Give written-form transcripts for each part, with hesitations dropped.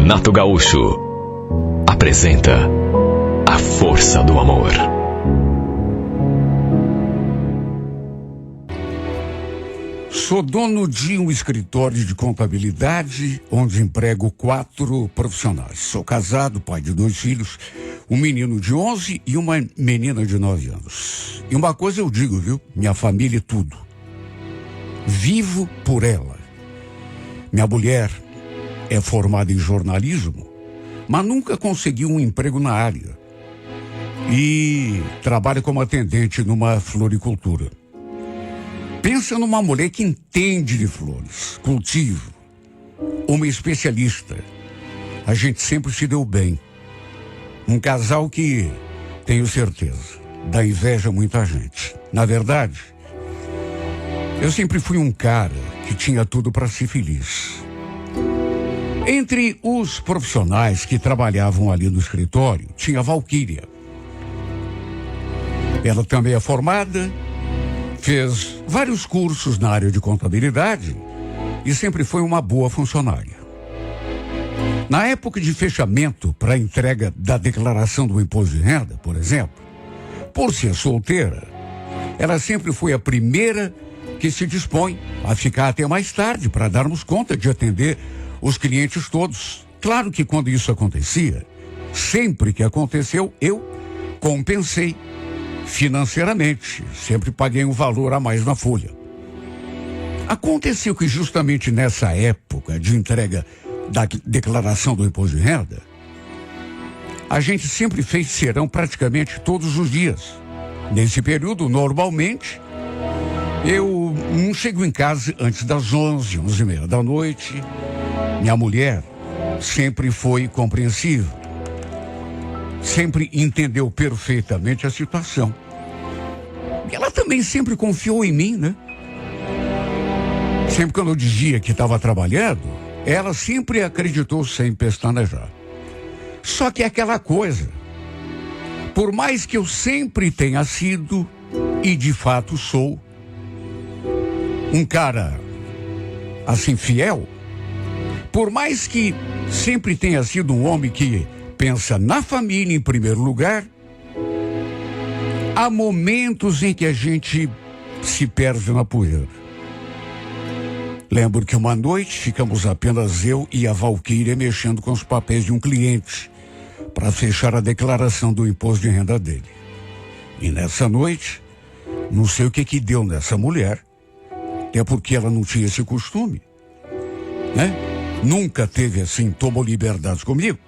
Renato Gaúcho apresenta A Força do Amor. Sou dono de um escritório de contabilidade onde emprego 4 profissionais. Sou casado, pai de 2 filhos, um menino de 11 e uma menina de 9 anos. E uma coisa eu digo, viu? Minha família é tudo. Vivo por ela. Minha mulher é formada em jornalismo, mas nunca conseguiu um emprego na área. E trabalha como atendente numa floricultura. Pensa numa mulher que entende de flores, cultivo, uma especialista. A gente sempre se deu bem. Um casal que, tenho certeza, dá inveja a muita gente. Na verdade, eu sempre fui um cara que tinha tudo para ser feliz. Entre os profissionais que trabalhavam ali no escritório, tinha a Valquíria. Ela também é formada, fez vários cursos na área de contabilidade e sempre foi uma boa funcionária. Na época de fechamento para a entrega da declaração do imposto de renda, por exemplo, por ser solteira, ela sempre foi a primeira que se dispõe a ficar até mais tarde para darmos conta de atender os clientes todos. Claro que quando isso acontecia, sempre que aconteceu, eu compensei financeiramente, sempre paguei um valor a mais na folha. Aconteceu que justamente nessa época de entrega da declaração do imposto de renda, a gente sempre fez serão praticamente todos os dias. Nesse período, normalmente, eu não chego em casa antes das 11, 11h30 da noite. Minha mulher sempre foi compreensiva. Sempre entendeu perfeitamente a situação. E ela também sempre confiou em mim, né? Sempre quando eu dizia que estava trabalhando, ela sempre acreditou sem pestanejar. Só que é aquela coisa, por mais que eu sempre tenha sido, e de fato sou, um cara assim fiel, por mais que sempre tenha sido um homem que pensa na família em primeiro lugar, há momentos em que a gente se perde na poeira. Lembro que uma noite ficamos apenas eu e a Valquíria mexendo com os papéis de um cliente para fechar a declaração do imposto de renda dele. E nessa noite, não sei o que deu nessa mulher, até porque ela não tinha esse costume, né? Nunca teve assim, tomou liberdades comigo.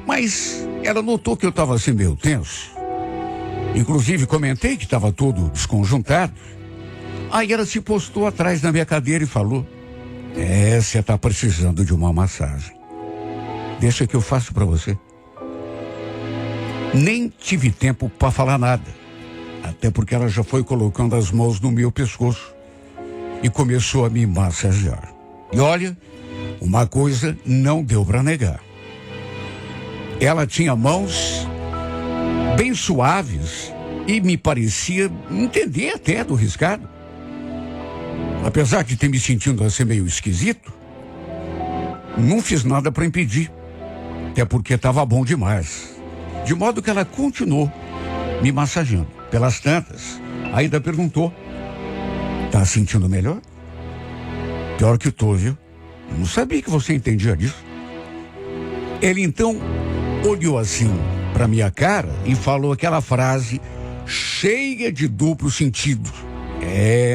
Mas ela notou que eu estava assim meio tenso. Inclusive comentei que estava todo desconjuntado. Aí ela se postou atrás da minha cadeira e falou: você está precisando de uma massagem. Deixa que eu faço para você. Nem tive tempo para falar nada. Até porque ela já foi colocando as mãos no meu pescoço e começou a me massagear. E olha, uma coisa não deu para negar. Ela tinha mãos bem suaves e me parecia entender até do riscado. Apesar de ter me sentindo assim meio esquisito, não fiz nada para impedir, até porque estava bom demais. De modo que ela continuou me massageando. Pelas tantas, ainda perguntou: tá sentindo melhor? Pior que tô, viu? Não sabia que você entendia disso. Ele então olhou assim para minha cara e falou aquela frase cheia de duplo sentido: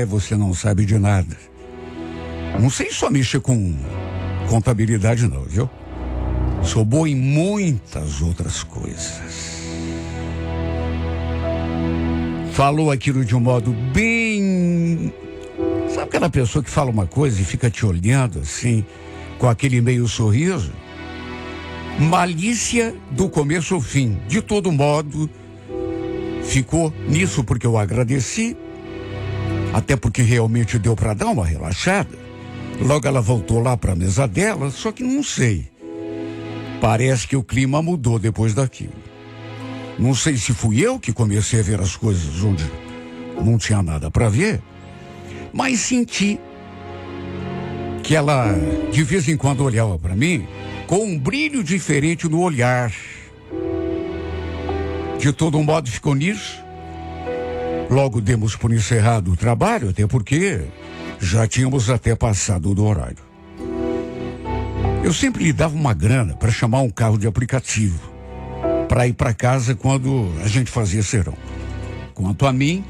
você não sabe de nada. Não sei só mexer com contabilidade não, viu? Sou boa em muitas outras coisas. Falou aquilo de um modo bem... Sabe aquela pessoa que fala uma coisa e fica te olhando assim, com aquele meio sorriso? Malícia do começo ao fim. De todo modo, ficou nisso porque eu agradeci, até porque realmente deu para dar uma relaxada. Logo ela voltou lá para a mesa dela, só que não sei. Parece que o clima mudou depois daquilo. Não sei se fui eu que comecei a ver as coisas onde não tinha nada para ver, mas senti que ela de vez em quando olhava para mim com um brilho diferente no olhar. De todo modo, ficou nisso. Logo demos por encerrado o trabalho, até porque já tínhamos até passado do horário. Eu sempre lhe dava uma grana para chamar um carro de aplicativo, para ir para casa quando a gente fazia serão. Quanto a mim,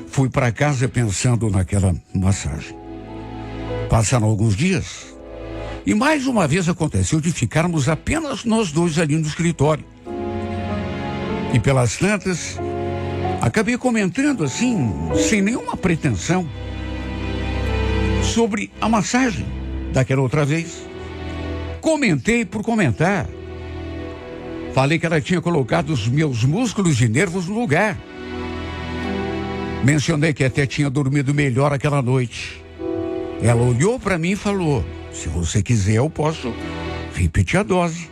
fui para casa pensando naquela massagem. Passaram alguns dias e mais uma vez aconteceu de ficarmos apenas nós dois ali no escritório. E pelas tantas, acabei comentando assim, sem nenhuma pretensão, sobre a massagem daquela outra vez. Comentei por comentar. Falei que ela tinha colocado os meus músculos e nervos no lugar. Mencionei que até tinha dormido melhor aquela noite. Ela olhou para mim e falou: se você quiser, eu posso repetir a dose.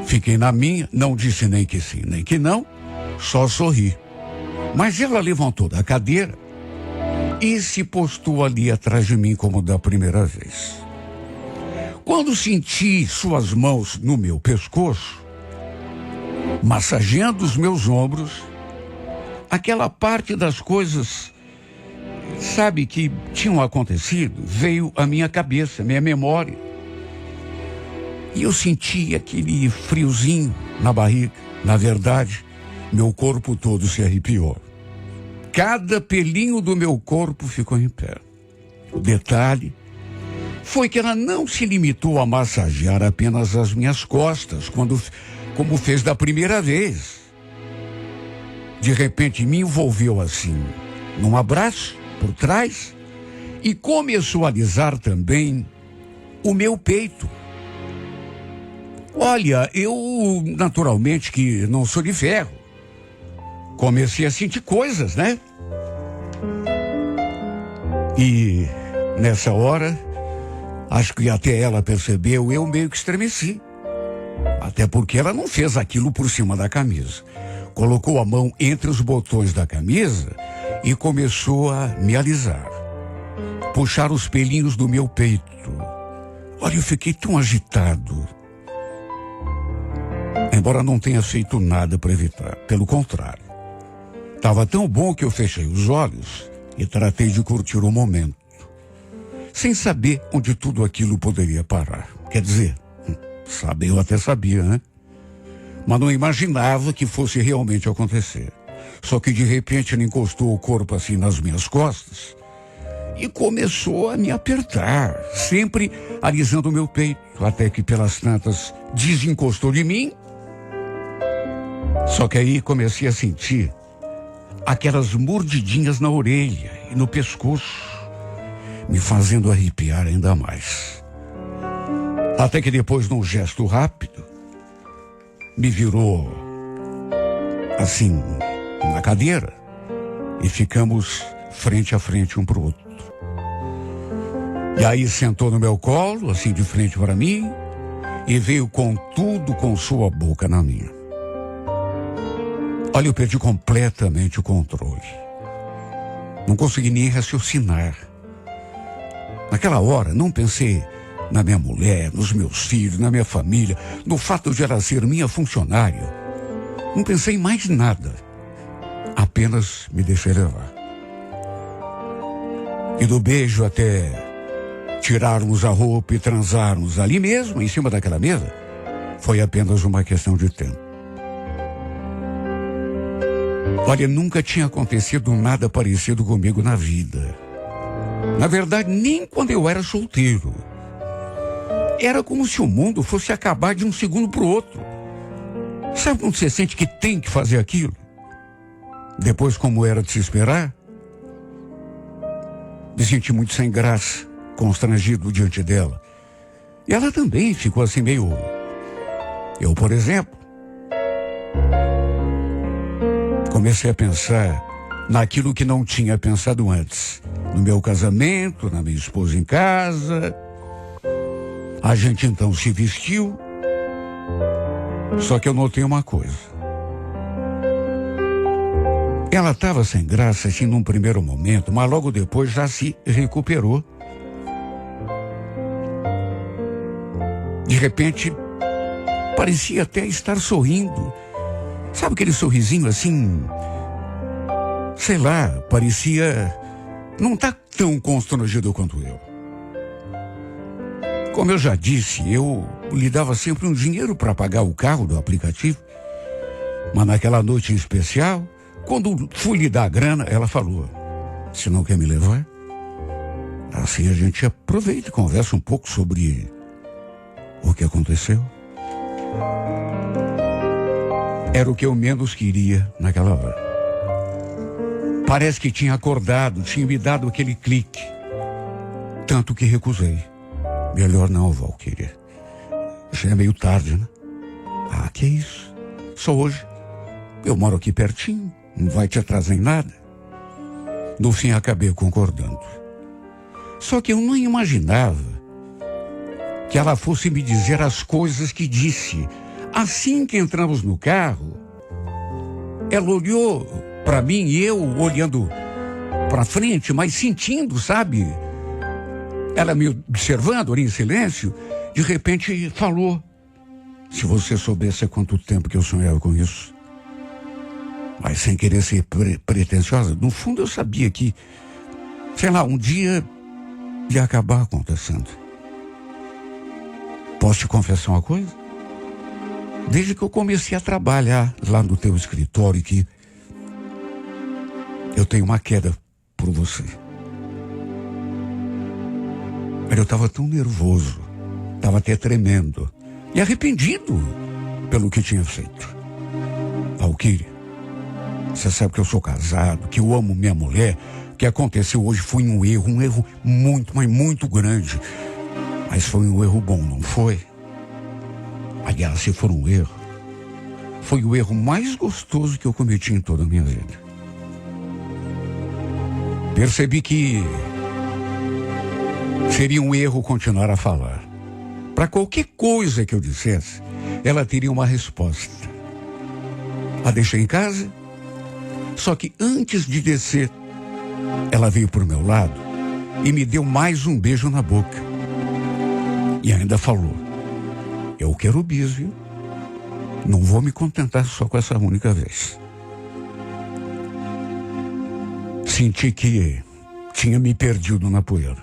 Fiquei na minha, não disse nem que sim, nem que não, só sorri. Mas ela levantou da cadeira e se postou ali atrás de mim como da primeira vez. Quando senti suas mãos no meu pescoço, massageando os meus ombros, aquela parte das coisas, sabe, que tinham acontecido, veio à minha cabeça, minha memória. E eu senti aquele friozinho na barriga. Na verdade, meu corpo todo se arrepiou. Cada pelinho do meu corpo ficou em pé. O detalhe foi que ela não se limitou a massagear apenas as minhas costas, como fez da primeira vez. De repente me envolveu assim, num abraço por trás, e começou a alisar também o meu peito. Olha, eu naturalmente que não sou de ferro, comecei a sentir coisas, né? E nessa hora, acho que até ela percebeu, eu meio que estremeci. Até porque ela não fez aquilo por cima da camisa. Colocou a mão entre os botões da camisa e começou a me alisar. Puxar os pelinhos do meu peito. Olha, eu fiquei tão agitado. Embora não tenha feito nada para evitar. Pelo contrário. Estava tão bom que eu fechei os olhos e tratei de curtir o momento. Sem saber onde tudo aquilo poderia parar. Quer dizer, saber eu até sabia, né? Mas não imaginava que fosse realmente acontecer. Só que de repente ele encostou o corpo assim nas minhas costas e começou a me apertar, sempre alisando o meu peito, até que pelas tantas desencostou de mim. Só que aí comecei a sentir aquelas mordidinhas na orelha e no pescoço, me fazendo arrepiar ainda mais. Até que depois, num gesto rápido, me virou assim na cadeira e ficamos frente a frente um para o outro. E aí sentou no meu colo, assim de frente para mim, e veio com tudo com sua boca na minha. Olha, eu perdi completamente o controle. Não consegui nem raciocinar. Naquela hora, não pensei na minha mulher, nos meus filhos, na minha família, no fato de ela ser minha funcionária. Não pensei em mais nada. Apenas me deixei levar. E do beijo até tirarmos a roupa e transarmos ali mesmo, em cima daquela mesa, foi apenas uma questão de tempo. Olha, nunca tinha acontecido nada parecido comigo na vida. Na verdade, nem quando eu era solteiro. Era como se o mundo fosse acabar de um segundo para o outro. Sabe quando você sente que tem que fazer aquilo? Depois, como era de se esperar, me senti muito sem graça, constrangido diante dela. E ela também ficou assim meio... Eu, por exemplo, comecei a pensar naquilo que não tinha pensado antes. No meu casamento, na minha esposa em casa. A gente então se vestiu. Só que eu notei uma coisa. Ela estava sem graça assim num primeiro momento, mas logo depois já se recuperou. De repente, parecia até estar sorrindo. Sabe aquele sorrisinho assim? Sei lá, parecia não estar tão constrangido quanto eu. Como eu já disse, eu lhe dava sempre um dinheiro para pagar o carro do aplicativo. Mas naquela noite em especial, quando fui lhe dar a grana, ela falou: "Se não quer me levar, assim a gente aproveita e conversa um pouco sobre o que aconteceu." Era o que eu menos queria naquela hora. Parece que tinha acordado, tinha me dado aquele clique. Tanto que recusei. "Melhor não, Valquíria. Já é meio tarde, né?" "Ah, que isso? Só hoje. Eu moro aqui pertinho, não vai te atrasar em nada." No fim, acabei concordando. Só que eu não imaginava que ela fosse me dizer as coisas que disse. Assim que entramos no carro, ela olhou para mim e eu olhando para frente, mas sentindo, sabe? Ela me observando ali em silêncio, de repente falou: "Se você soubesse há quanto tempo que eu sonhava com isso." Mas sem querer ser pretensiosa, no fundo eu sabia que, sei lá, um dia ia acabar acontecendo. Posso te confessar uma coisa? Desde que eu comecei a trabalhar lá no teu escritório, que eu tenho uma queda por você. Eu estava tão nervoso, estava até tremendo e arrependido pelo que tinha feito. Valquíria, você sabe que eu sou casado, que eu amo minha mulher. O que aconteceu hoje foi um erro muito, mas muito grande. Mas foi um erro bom, não foi? Aliás, se for um erro, foi o erro mais gostoso que eu cometi em toda a minha vida. Percebi que seria um erro continuar a falar. Para qualquer coisa que eu dissesse, ela teria uma resposta. A deixei em casa, só que antes de descer, ela veio para o meu lado e me deu mais um beijo na boca. E ainda falou: "Eu quero bis, viu? Não vou me contentar só com essa única vez." Senti que tinha me perdido na poeira.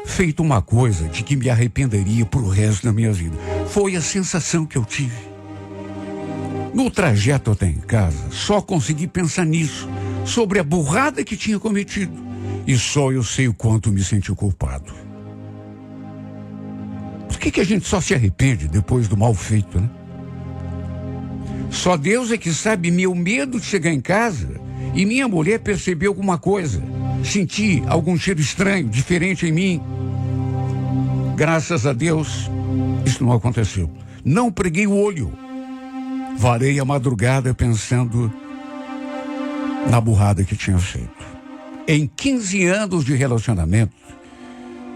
Feito uma coisa de que me arrependeria pro resto da minha vida. Foi a sensação que eu tive. No trajeto até em casa, só consegui pensar nisso, sobre a burrada que tinha cometido. E só eu sei o quanto me senti culpado. Por que a gente só se arrepende depois do mal feito, né? Só Deus é que sabe meu medo de chegar em casa e minha mulher perceber alguma coisa. Senti algum cheiro estranho, diferente em mim. Graças a Deus, isso não aconteceu. Não preguei o olho. Varei a madrugada pensando na burrada que tinha feito. Em 15 anos de relacionamento,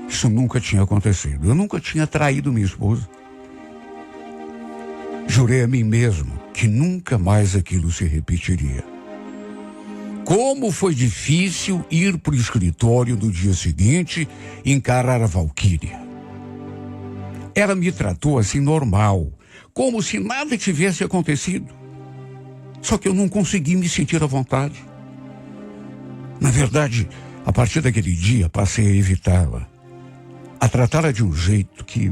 isso nunca tinha acontecido. Eu nunca tinha traído minha esposa. Jurei a mim mesmo que nunca mais aquilo se repetiria. Como foi difícil ir para o escritório no dia seguinte e encarar a Valquíria. Ela me tratou assim normal, como se nada tivesse acontecido. Só que eu não consegui me sentir à vontade. Na verdade, a partir daquele dia, passei a evitá-la. A tratá-la de um jeito que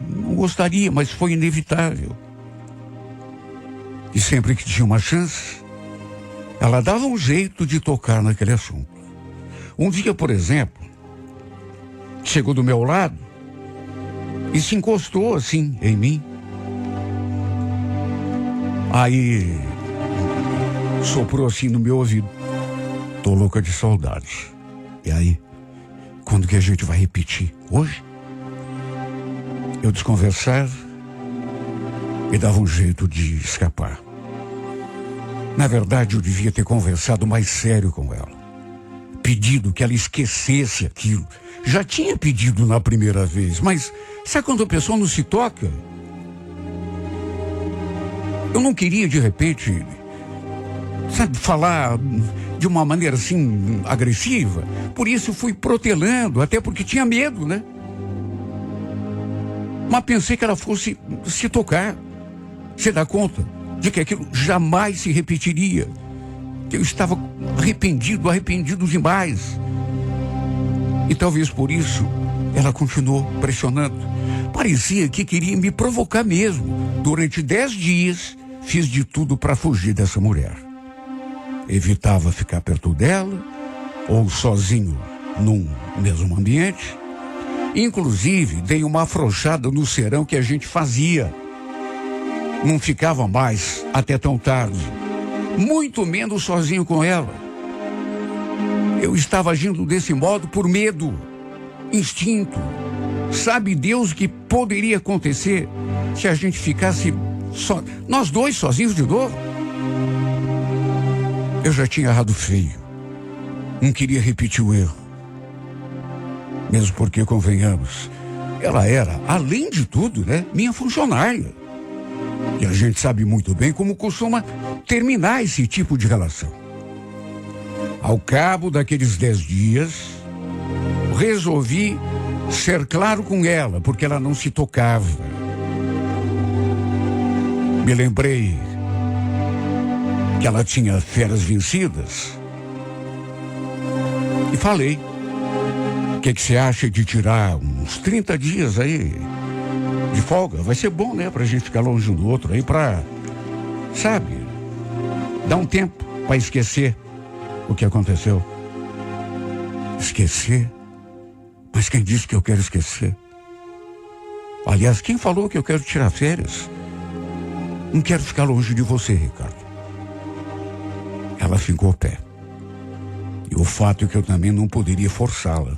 não gostaria, mas foi inevitável. E sempre que tinha uma chance, ela dava um jeito de tocar naquele assunto. Um dia, por exemplo, chegou do meu lado e se encostou assim em mim. Aí soprou assim no meu ouvido: "Tô louca de saudade." E aí, quando que a gente vai repetir? Hoje? Eu desconversava e dava um jeito de escapar. Na verdade, eu devia ter conversado mais sério com ela. Pedido que ela esquecesse aquilo. Já tinha pedido na primeira vez, mas sabe quando a pessoa não se toca? Eu não queria, de repente, sabe, falar de uma maneira assim, agressiva. Por isso fui protelando, até porque tinha medo, né? Mas pensei que ela fosse se tocar, se dar conta de que aquilo jamais se repetiria. Que eu estava arrependido demais. E talvez por isso ela continuou pressionando. Parecia que queria me provocar mesmo. Durante 10 dias, fiz de tudo para fugir dessa mulher. Evitava ficar perto dela, ou sozinho num mesmo ambiente. Inclusive, dei uma afrouxada no serão que a gente fazia. Não ficava mais até tão tarde, muito menos sozinho com ela. Eu estava agindo desse modo por medo, instinto. Sabe Deus o que poderia acontecer se a gente ficasse nós dois sozinhos de novo? Eu já tinha errado feio. Não queria repetir o erro. Mesmo porque, convenhamos, ela era, além de tudo, minha funcionária. E a gente sabe muito bem como costuma terminar esse tipo de relação. Ao cabo daqueles 10 dias, resolvi ser claro com ela, porque ela não se tocava. Me lembrei que ela tinha férias vencidas e falei: o que você acha de tirar uns 30 dias aí de folga? Vai ser bom, pra gente ficar longe um do outro aí, sabe, dar um tempo para esquecer o que aconteceu. Esquecer? Mas quem disse que eu quero esquecer? Aliás, quem falou que eu quero tirar férias? Não quero ficar longe de você, Ricardo. Ela ficou o pé. E o fato é que eu também não poderia forçá-la,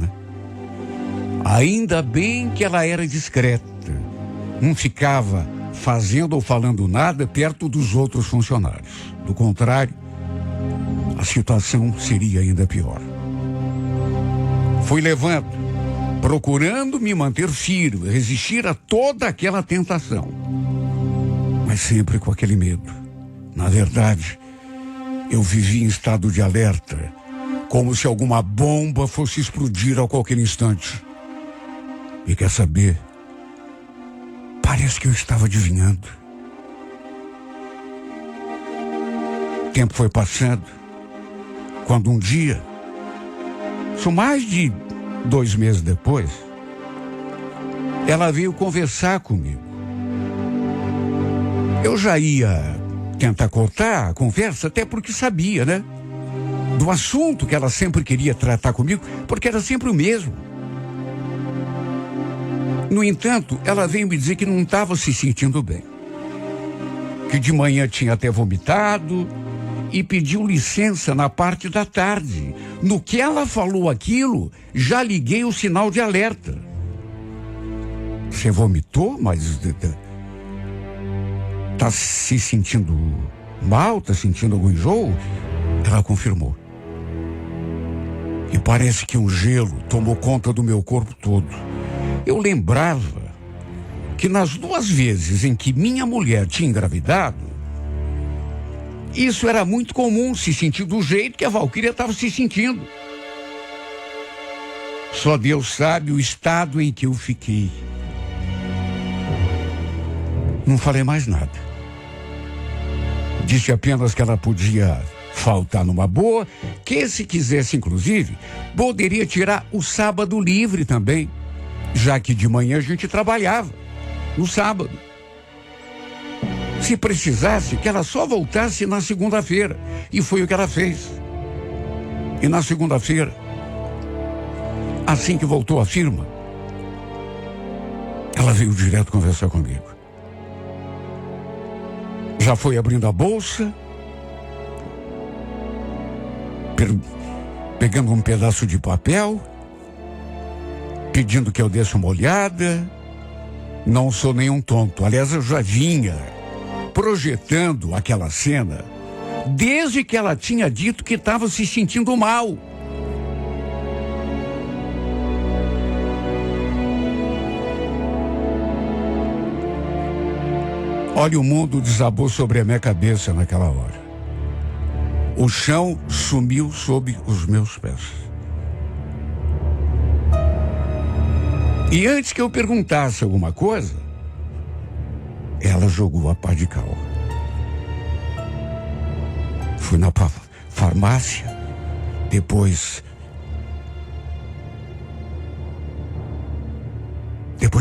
Ainda bem que ela era discreta. Não ficava fazendo ou falando nada perto dos outros funcionários. Do contrário, a situação seria ainda pior. Fui levando, procurando me manter firme, resistir a toda aquela tentação. Mas sempre com aquele medo. Na verdade, eu vivia em estado de alerta, como se alguma bomba fosse explodir a qualquer instante. E quer saber? Parece que eu estava adivinhando. O tempo foi passando, quando um dia, isso mais de 2 meses depois, ela veio conversar comigo. Eu já ia tentar cortar a conversa, até porque sabia, do assunto que ela sempre queria tratar comigo, porque era sempre o mesmo. No entanto, ela veio me dizer que não estava se sentindo bem. Que de manhã tinha até vomitado e pediu licença na parte da tarde. No que ela falou aquilo, já liguei o sinal de alerta. Você vomitou, mas tá se sentindo mal? Tá sentindo algum enjoo? Ela confirmou. E parece que um gelo tomou conta do meu corpo todo. Eu lembrava que nas 2 vezes em que minha mulher tinha engravidado, isso era muito comum, se sentir do jeito que a Valquíria estava se sentindo. Só Deus sabe o estado em que eu fiquei. Não falei mais nada. Disse apenas que ela podia faltar numa boa, que se quisesse, inclusive, poderia tirar o sábado livre também, já que de manhã a gente trabalhava, no sábado. Se precisasse, que ela só voltasse na segunda-feira. E foi o que ela fez. E na segunda-feira, assim que voltou à firma, ela veio direto conversar comigo. Já foi abrindo a bolsa, pegando um pedaço de papel, pedindo que eu desse uma olhada. Não sou nenhum tonto. Aliás, eu já vinha projetando aquela cena desde que ela tinha dito que estava se sentindo mal. Olha, o mundo desabou sobre a minha cabeça naquela hora. O chão sumiu sob os meus pés. E antes que eu perguntasse alguma coisa, ela jogou a pá de cal. Fui na farmácia, depois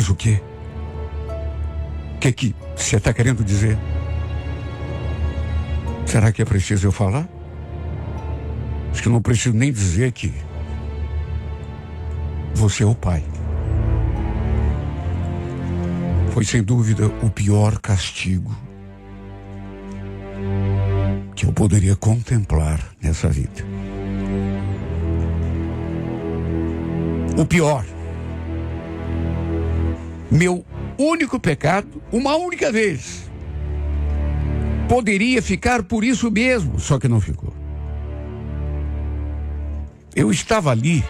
o quê? O que você está querendo dizer? Será que é preciso eu falar? Acho que não preciso nem dizer que você é o pai. Foi sem dúvida o pior castigo que eu poderia contemplar nessa vida. O pior. Meu único pecado, uma única vez. Poderia ficar por isso mesmo, só que não ficou. Eu estava ali,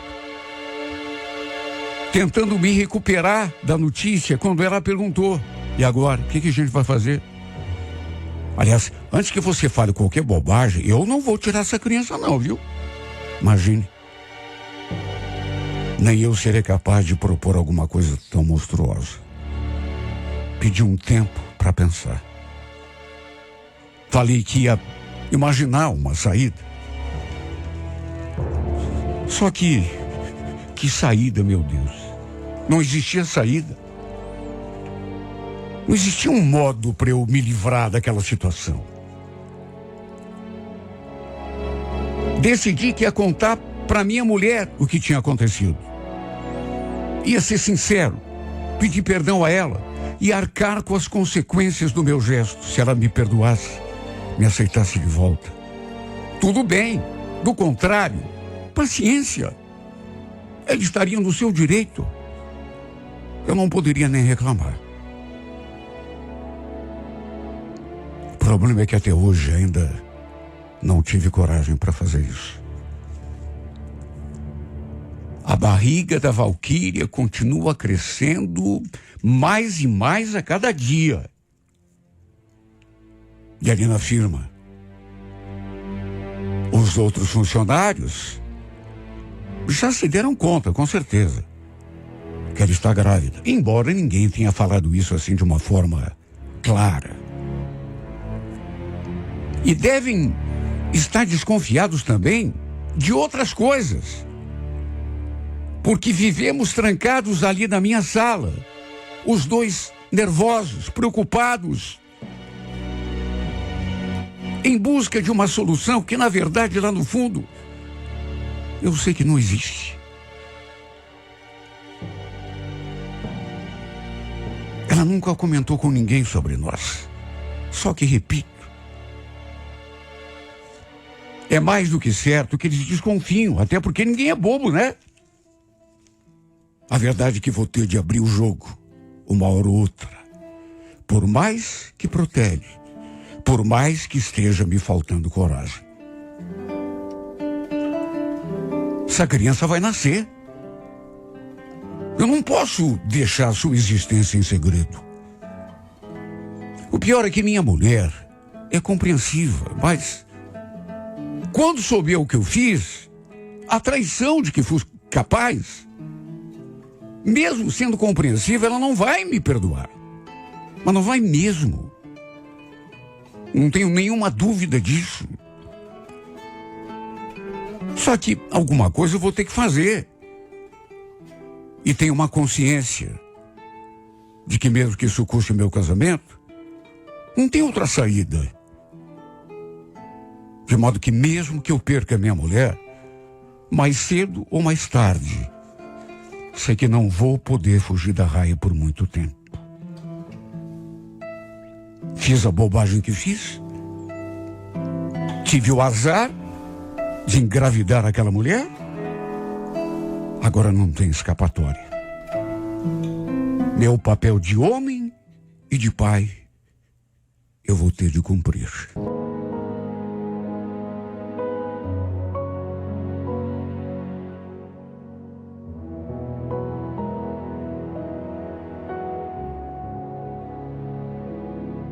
tentando me recuperar da notícia, quando ela perguntou: e agora, o que a gente vai fazer? Aliás, antes que você fale qualquer bobagem, eu não vou tirar essa criança não, viu? Imagine. Nem eu serei capaz de propor alguma coisa tão monstruosa. Pedi um tempo para pensar. Falei que ia imaginar uma saída. Só que saída, meu Deus. Não existia saída. Não existia um modo para eu me livrar daquela situação. Decidi que ia contar para minha mulher o que tinha acontecido. Ia ser sincero, pedir perdão a ela e arcar com as consequências do meu gesto, se ela me perdoasse, me aceitasse de volta. Tudo bem, do contrário, paciência. Ele estaria no seu direito. Eu não poderia nem reclamar. O problema é que até hoje ainda não tive coragem para fazer isso. A barriga da Valquíria continua crescendo mais e mais a cada dia. E ali na firma, os outros funcionários já se deram conta, com certeza, que ela está grávida. Embora ninguém tenha falado isso assim de uma forma clara. E devem estar desconfiados também de outras coisas. Porque vivemos trancados ali na minha sala, os dois nervosos, preocupados, em busca de uma solução que, na verdade, lá no fundo, eu sei que não existe. Ela nunca comentou com ninguém sobre nós. Só que, repito, é mais do que certo que eles desconfiam, até porque ninguém é bobo, né? A verdade é que vou ter de abrir o jogo, uma hora ou outra. Por mais que protege, por mais que esteja me faltando coragem. Essa criança vai nascer. Eu não posso deixar a sua existência em segredo. O pior é que minha mulher é compreensiva, mas quando souber o que eu fiz, a traição de que fui capaz, mesmo sendo compreensiva, ela não vai me perdoar. Mas não vai mesmo. Não tenho nenhuma dúvida disso. Só que alguma coisa eu vou ter que fazer. E tenho uma consciência de que mesmo que isso custe meu casamento, não tem outra saída. De modo que mesmo que eu perca a minha mulher, mais cedo ou mais tarde, sei que não vou poder fugir da raia por muito tempo. Fiz a bobagem que fiz. Tive o azar de engravidar aquela mulher. Agora não tem escapatória. Meu papel de homem e de pai eu vou ter de cumprir.